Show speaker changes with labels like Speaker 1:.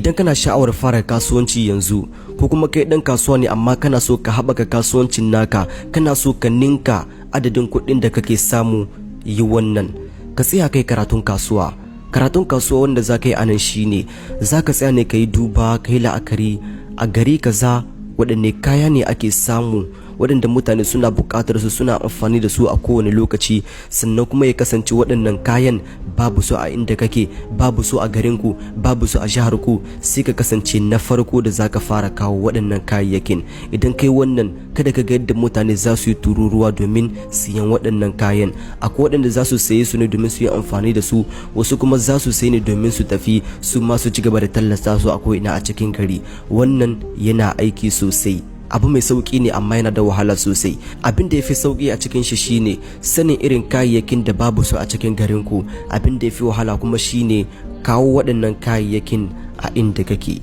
Speaker 1: Idan kana sha'awar fara kasuwanci yanzu ko kuma kai dan kasuwa ne amma kana so ka haɓaka kasuwancin naka, kana so ka ninka adadin kuɗin da kake samu, yi wannan. Ka tsaya kai karatun kasuwa. Karatun kasuwa wanda za ka yi anan shine za ka tsaya ne ka yi duba, ka yi la'akari a gari kaza waɗanne kaya ne ake samu waɗanda mutane suna buƙatar su, suna amfani da su a kowane lokaci, sannan kuma ya kasance waɗannan kayan babu su a inda kake, babu su a garinku, babu su a jiharku. Sai ka kasance na farko da zaka fara kawo waɗannan kayayyakin. Idan kai wannan, kada ka ga yadda mutane za su yi tururuwa domin siyan waɗannan kayan. Akwai waɗanda za su saye su ne domin su yi amfani da su, wasu kuma za su saye ne domin su tafi su ma su ci gaba da tallata su a ko'ina a cikin gari. Wannan yana aiki sosai. Abu mai sauki ne amma yana da wahala sosai. Abin da yafi sauki a cikin shi shine sanin irin kayayyakin da babu su a cikin garin ku. Abin da yafi wahala kuma shine kawo waɗannan kayayyakin a inda kake.